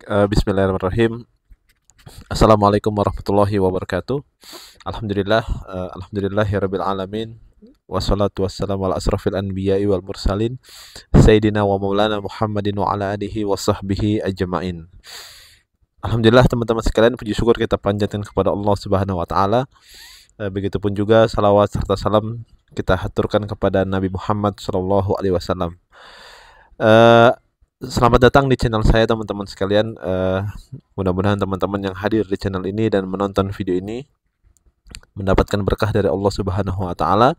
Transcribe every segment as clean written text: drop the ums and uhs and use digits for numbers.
Bismillahirrahmanirrahim. Assalamualaikum warahmatullahi wabarakatuh. Alhamdulillahirabbil alamin. Wassalatu wassalamu ala asrafil anbiya'i wal mursalin Sayyidina wa maulana Muhammadin wa ala alihi wa sahbihi ajma'in. Alhamdulillah teman-teman sekalian, puji syukur kita panjatkan kepada Allah Subhanahu wa taala. Begitupun juga salawat serta salam kita haturkan kepada Nabi Muhammad sallallahu alaihi wasallam. Selamat datang di channel saya teman-teman sekalian. Mudah-mudahan teman-teman yang hadir di channel ini dan menonton video ini mendapatkan berkah dari Allah Subhanahu wa taala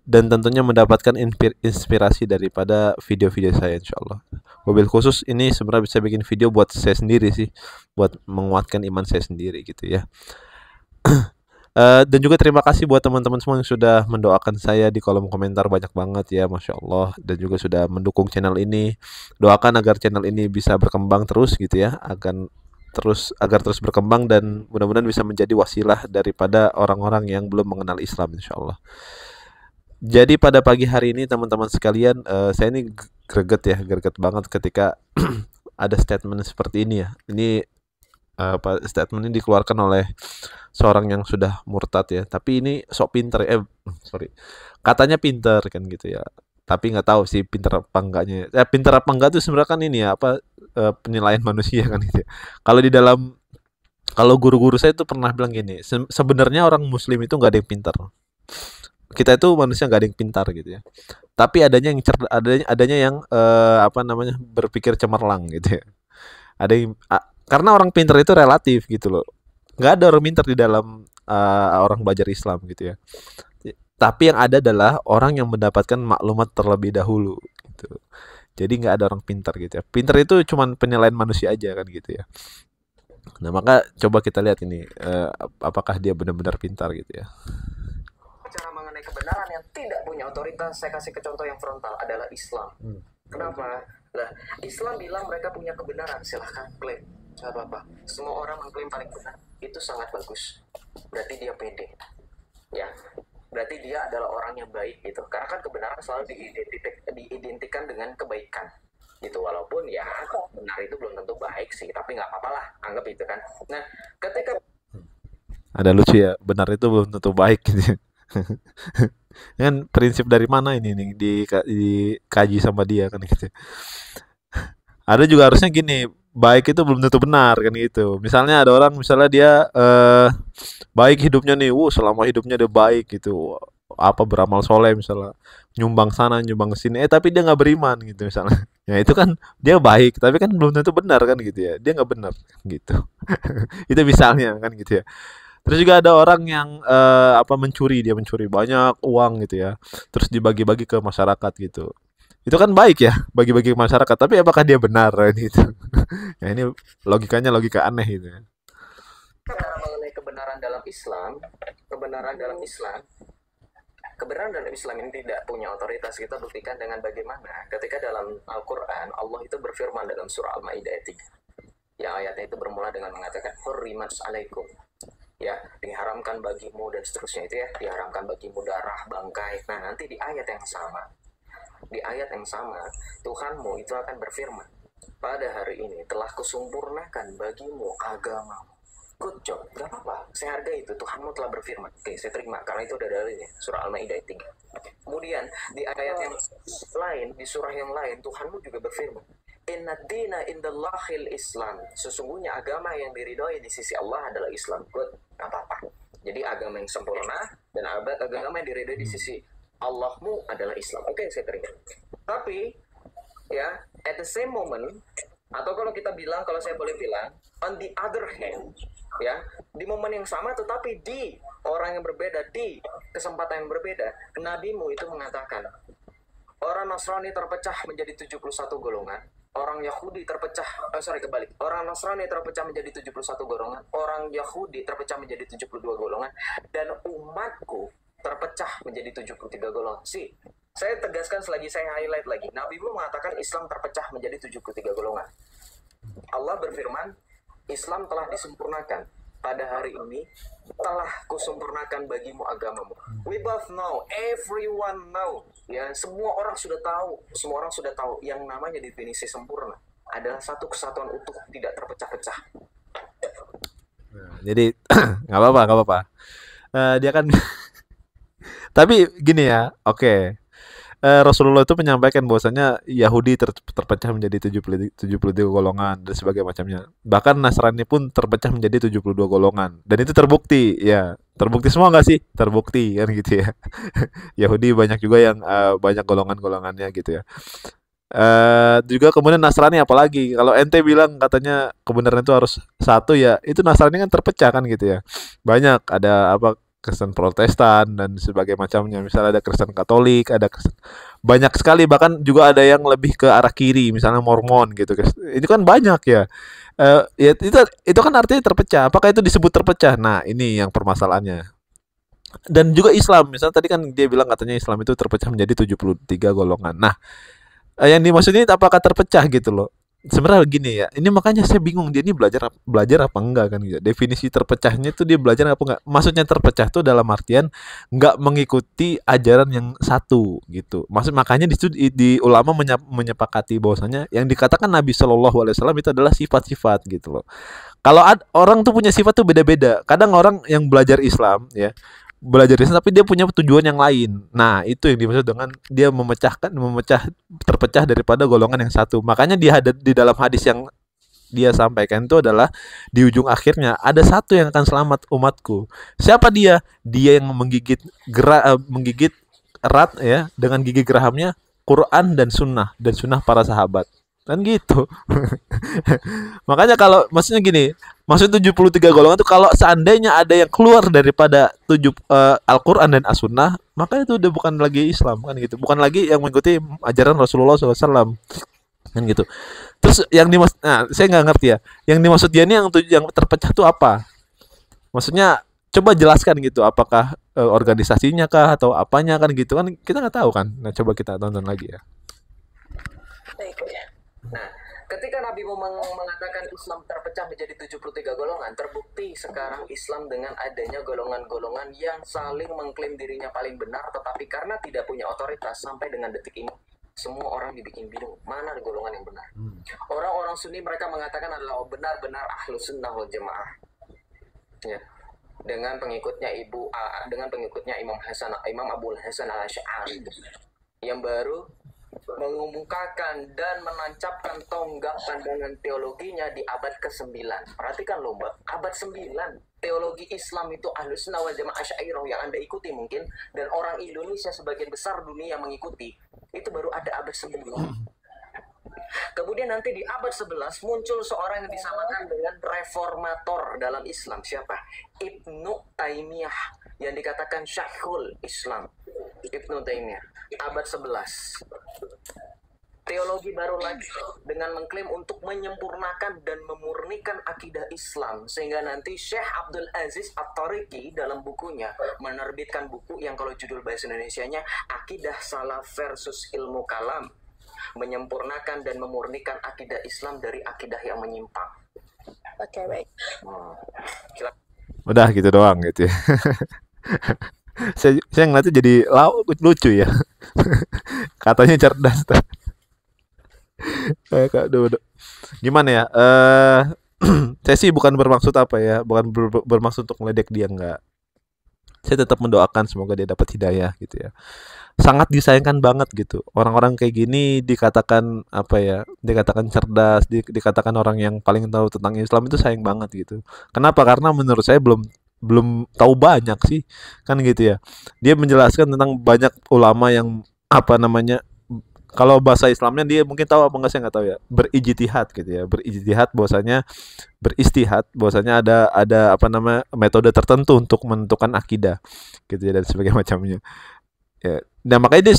dan tentunya mendapatkan inspirasi daripada video-video saya insyaallah. Mobil khusus ini sebenarnya bisa bikin video buat saya sendiri sih, buat menguatkan iman saya sendiri gitu ya. Dan juga terima kasih buat teman-teman semua yang sudah mendoakan saya di kolom komentar, banyak banget ya, Masya Allah. Dan juga sudah mendukung channel ini. Doakan agar channel ini bisa berkembang terus gitu ya, agar terus berkembang dan mudah-mudahan bisa menjadi wasilah daripada orang-orang yang belum mengenal Islam insya Allah. Jadi pada pagi hari ini teman-teman sekalian, saya ini greget banget ketika ada statement seperti ini ya. Ini statement ini dikeluarkan oleh seorang yang sudah murtad ya, tapi ini sok pinter katanya pinter kan gitu ya, tapi nggak tahu sih pinter apa enggaknya. Pinter apa enggak tuh sebenarnya kan ini ya penilaian manusia kan gitu ya. Kalau guru-guru saya itu pernah bilang gini, sebenarnya orang muslim itu nggak ada yang pintar, kita itu manusia nggak ada yang pintar gitu ya, tapi adanya yang berpikir cemerlang gitu ya. Karena orang pintar itu relatif gitu loh, nggak ada orang pintar di dalam orang belajar Islam gitu ya, tapi yang ada adalah orang yang mendapatkan maklumat terlebih dahulu gitu. Jadi nggak ada orang pintar gitu ya, pintar itu cuman penilaian manusia aja kan gitu ya. Nah maka coba kita lihat ini, apakah dia benar-benar pintar gitu ya. Cara mengenai kebenaran yang tidak punya otoritas, saya kasih ke contoh yang frontal adalah Islam. Kenapa? Lah, Islam bilang mereka punya kebenaran, silahkan klaim, nggak apa-apa. Semua orang mengklaim paling benar, itu sangat bagus. Berarti dia pede, ya. Berarti dia adalah orang yang baik gitu. Karena kan kebenaran selalu diidentikan dengan kebaikan gitu. Walaupun ya benar itu belum tentu baik sih, tapi nggak apa-apa lah, anggap itu kan. Nah, ketika ada lucu ya, benar itu belum tentu baik gitu. Kan prinsip dari mana ini nih dikaji sama dia kan gitu. Ada juga harusnya gini, baik itu belum tentu benar kan gitu. Misalnya ada orang, misalnya dia baik hidupnya nih, selama hidupnya dia baik gitu, beramal soleh misalnya, nyumbang sana nyumbang sini, tapi dia nggak beriman gitu misalnya. Ya itu kan dia baik, tapi kan belum tentu benar kan gitu ya. Dia nggak benar gitu. Itu misalnya kan gitu ya. Terus juga ada orang yang dia mencuri banyak uang gitu ya. Terus dibagi-bagi ke masyarakat gitu. Itu kan baik ya, bagi-bagi ke masyarakat, tapi apakah dia benar kan gitu. Ya ini logikanya logika aneh gitu ya. mengenai kebenaran dalam Islam, kebenaran dalam Islam ini tidak punya otoritas. Kita buktikan dengan bagaimana ketika dalam Al-Quran Allah itu berfirman dalam surah Al-Maidah ayat 3, yang ayatnya itu bermula dengan mengatakan hurrimat alaikum, ya, diharamkan bagimu dan seterusnya itu ya, diharamkan bagimu darah bangkai. Nah nanti di ayat yang sama Tuhanmu itu akan berfirman, pada hari ini telah kusempurnakan bagimu agamamu. Good job, gak apa-apa, saya hargai itu, Tuhanmu telah berfirman. Oke, saya terima, karena itu udah dalilnya, surah Al-Maidah ayat 3. Kemudian di ayat yang lain, di surah yang lain, Tuhanmu juga berfirman, Inna dina indallahil Islam, sesungguhnya agama yang diridhoi di sisi Allah adalah Islam. Good, gak apa-apa. Jadi agama yang sempurna dan agama yang diridhoi di sisi Allahmu adalah Islam. Oke, saya terima. Tapi ya, at the same moment, atau kalau saya boleh bilang, on the other hand, ya, di momen yang sama tetapi di orang yang berbeda, di kesempatan yang berbeda, nabimu itu mengatakan orang Nasrani terpecah menjadi 71 golongan, orang Yahudi orang Nasrani terpecah menjadi 71 golongan, orang Yahudi terpecah menjadi 72 golongan, dan umatku terpecah menjadi 73 golongan. Saya tegaskan selagi saya highlight lagi, nabimu mengatakan Islam terpecah menjadi 73 golongan. Allah berfirman, Islam telah disempurnakan. Pada hari ini telah kusempurnakan bagimu agamamu. We both know, everyone know, ya, semua orang sudah tahu yang namanya definisi sempurna. adalah satu kesatuan utuh, tidak terpecah-pecah. Jadi nggak apa-apa. Dia kan tapi gini ya, oke. Rasulullah itu menyampaikan bahwasanya Yahudi terpecah menjadi 73 golongan dan sebagainya macamnya. Bahkan Nasrani pun terpecah menjadi 72 golongan. Dan itu terbukti, ya. Terbukti semua nggak sih? Terbukti kan gitu ya. Yahudi banyak juga yang banyak golongan-golongannya gitu ya. Juga kemudian Nasrani apalagi kalau ente bilang katanya kebenaran itu harus satu, ya itu Nasrani kan terpecah kan gitu ya, banyak ada apa Kristen Protestan dan sebagainya macamnya, misalnya ada Kristen Katolik, ada Kristen, banyak sekali, bahkan juga ada yang lebih ke arah kiri misalnya Mormon gitu, itu kan banyak ya. Ya itu kan artinya terpecah, apakah itu disebut terpecah? Nah ini yang permasalahannya. Dan juga Islam, misalnya tadi kan dia bilang katanya Islam itu terpecah menjadi 73 golongan. Nah, yang dimaksud ini apakah terpecah gitu loh. Sebenarnya gini ya, ini makanya saya bingung dia ini belajar apa enggak kan gitu. Definisi terpecahnya itu dia belajar apa enggak? Maksudnya terpecah tuh dalam artian enggak mengikuti ajaran yang satu gitu. Makanya di ulama menyepakati bahwasanya yang dikatakan Nabi Shallallahu Alaihi Wasallam itu adalah sifat-sifat gitu loh. Kalau orang tuh punya sifat tuh beda-beda. Kadang orang yang belajar Islam ya, belajar Islam tapi dia punya tujuan yang lain. Nah, itu yang dimaksud dengan dia terpecah daripada golongan yang satu. Makanya di dalam hadis yang dia sampaikan itu adalah di ujung akhirnya ada satu yang akan selamat umatku. Siapa dia? Dia yang menggigit erat ya dengan gigi gerahamnya Quran dan sunnah para sahabat. Kan gitu. Makanya kalau maksudnya gini, maksud 73 golongan itu kalau seandainya ada yang keluar daripada Al-Qur'an dan As-Sunnah, maka itu udah bukan lagi Islam kan gitu. Bukan lagi yang mengikuti ajaran Rasulullah SAW kan gitu. Terus nah, saya nggak ngerti ya. Yang dimaksud dia ini yang terpecah itu apa? Maksudnya coba jelaskan gitu, apakah organisasinya kah atau apanya kan gitu kan, kita nggak tahu kan. Nah, coba kita tonton lagi ya. Nah, ketika Nabi mengatakan Islam terpecah menjadi 73 golongan, terbukti sekarang Islam dengan adanya golongan-golongan yang saling mengklaim dirinya paling benar, tetapi karena tidak punya otoritas sampai dengan detik ini, semua orang dibikin bingung, mana golongan yang benar. Orang-orang Sunni mereka mengatakan adalah benar-benar ahlu sunnah wal jamaah. Ya. Dengan pengikutnya Imam Abul Hasan al-Asy'ari yang baru mengumumkakan dan menancapkan tonggak pandangan teologinya di abad ke-9. Perhatikan loh Mbak, abad 9 teologi Islam itu Ahlus Sunnah wal Jamaah Asy'ariyah yang Anda ikuti mungkin, dan orang Indonesia sebagian besar dunia yang mengikuti, itu baru ada abad 9. Kemudian nanti di abad 11 muncul seorang yang disamakan dengan reformator dalam Islam. Siapa? Ibnu Taimiyah, yang dikatakan Syekhul Islam. Ibnu Taimiyah, abad 11. Teologi baru lagi dengan mengklaim untuk menyempurnakan dan memurnikan akidah Islam, sehingga nanti Syekh Abdul Aziz At-Tariqi dalam bukunya menerbitkan buku yang kalau judul bahasa Indonesianya Akidah Salaf versus Ilmu Kalam, menyempurnakan dan memurnikan akidah Islam dari akidah yang menyimpang. Oke, baik. Udah gitu doang gitu ya. saya ngeliatnya jadi lucu ya. Katanya cerdas. Gimana ya? Saya sih bukan bermaksud apa ya, bukan bermaksud untuk meledek dia, enggak. Saya tetap mendoakan semoga dia dapat hidayah gitu ya. Sangat disayangkan banget gitu. Orang-orang kayak gini dikatakan apa ya? Dikatakan cerdas, dikatakan orang yang paling tahu tentang Islam, itu sayang banget gitu. Kenapa? Karena menurut saya belum tahu banyak sih. Kan gitu ya. Dia menjelaskan tentang banyak ulama yang apa namanya? Kalau bahasa Islamnya dia mungkin tahu apa enggak, saya nggak tahu ya. Berijtihad gitu ya. Beristihad bahwasanya ada apa namanya? Metode tertentu untuk menentukan akidah gitu ya, dan sebagainya macamnya. Ya. Nah makanya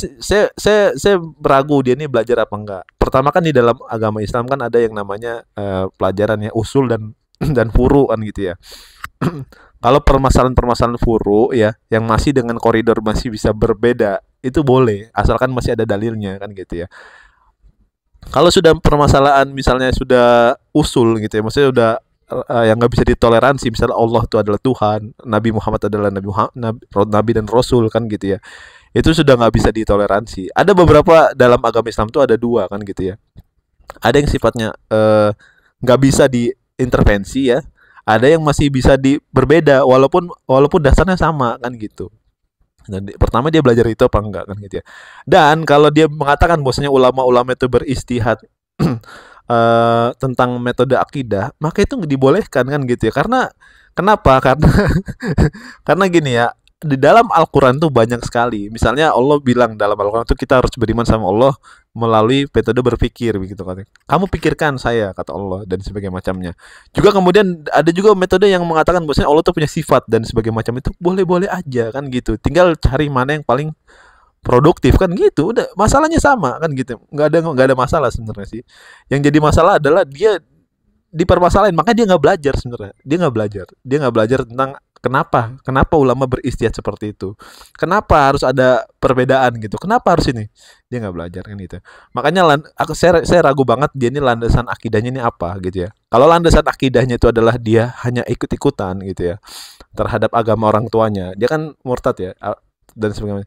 saya beragu dia ini belajar apa enggak. Pertama kan di dalam agama Islam kan ada yang namanya pelajaran ya usul dan furu kan gitu ya. Kalau permasalahan furu ya yang masih dengan koridor masih bisa berbeda, itu boleh asalkan masih ada dalilnya kan gitu ya. Kalau sudah permasalahan misalnya sudah usul gitu ya, maksudnya udah yang nggak bisa ditoleransi, misalnya Allah itu adalah Tuhan, Nabi Muhammad adalah Nabi dan Rasul kan gitu ya, itu sudah nggak bisa ditoleransi. Ada beberapa dalam agama Islam tuh ada dua kan gitu ya. Ada yang sifatnya nggak bisa diintervensi ya. Ada yang masih bisa berbeda walaupun walaupun dasarnya sama kan gitu. Dan pertama dia belajar itu apa enggak kan gitu ya. Dan kalau dia mengatakan bahwasanya ulama-ulama itu beristihad tentang metode akidah, maka itu dibolehkan kan gitu ya. Karena kenapa? Karena karena gini ya, di dalam Al-Quran tuh banyak sekali. Misalnya Allah bilang dalam Al-Quran tuh kita harus beriman sama Allah melalui metode berpikir begitu kan. Kamu pikirkan saya kata Allah dan sebagainya macamnya. Juga kemudian ada juga metode yang mengatakan bahwasanya Allah tuh punya sifat dan sebagainya macam itu boleh-boleh aja kan gitu. Tinggal cari mana yang paling produktif kan gitu. Udah masalahnya sama kan gitu. Nggak ada masalah sebenarnya sih. Yang jadi masalah adalah dia dipermasalahin, makanya dia nggak belajar sebenarnya. Dia nggak belajar tentang kenapa ulama beristihad seperti itu, kenapa harus ada perbedaan gitu, kenapa harus ini, dia nggak belajar kan gitu. Makanya saya ragu banget dia ini landasan akidahnya ini apa gitu ya. Kalau landasan akidahnya itu adalah dia hanya ikut-ikutan gitu ya terhadap agama orang tuanya, dia kan murtad ya, dan sebagainya.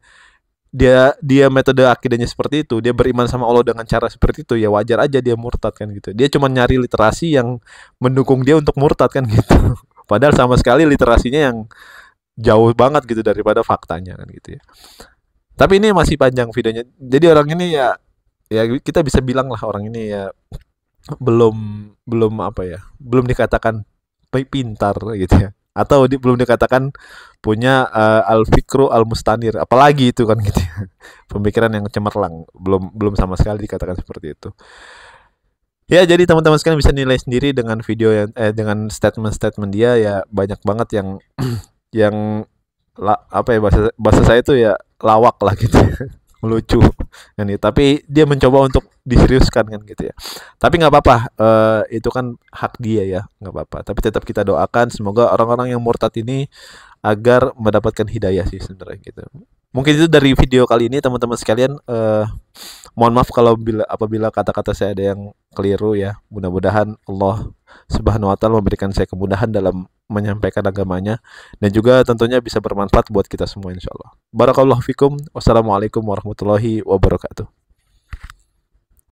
Dia metode akidahnya seperti itu, dia beriman sama Allah dengan cara seperti itu, ya wajar aja dia murtad kan gitu. Dia cuma nyari literasi yang mendukung dia untuk murtad kan gitu. Padahal sama sekali literasinya yang jauh banget gitu daripada faktanya kan gitu ya. Tapi ini masih panjang videonya. Jadi orang ini ya kita bisa bilang lah orang ini ya belum belum apa ya, belum dikatakan pintar gitu ya. Atau belum dikatakan punya al-fikru al-mustanir, apalagi itu kan gitu ya. Pemikiran yang cemerlang, belum belum sama sekali dikatakan seperti itu. Ya, jadi teman-teman sekalian bisa nilai sendiri dengan video yang dengan statement-statement dia ya, banyak banget yang yang apa ya, bahasa bahasa saya itu ya lawak lah gitu ya. Melucu kan gitu. Tapi dia mencoba untuk diseriuskan kan gitu ya. Tapi nggak apa-apa, itu kan hak dia ya, nggak apa-apa. Tapi tetap kita doakan semoga orang-orang yang murtad ini agar mendapatkan hidayah sih sebenarnya gitu. Mungkin itu dari video kali ini teman-teman sekalian. Mohon maaf kalau apabila kata-kata saya ada yang keliru ya. Mudah-mudahan Allah Subhanahu wa taala memberikan saya kemudahan dalam menyampaikan agamanya dan juga tentunya bisa bermanfaat buat kita semua insyaallah. Barakallahu fikum. Wassalamualaikum warahmatullahi wabarakatuh.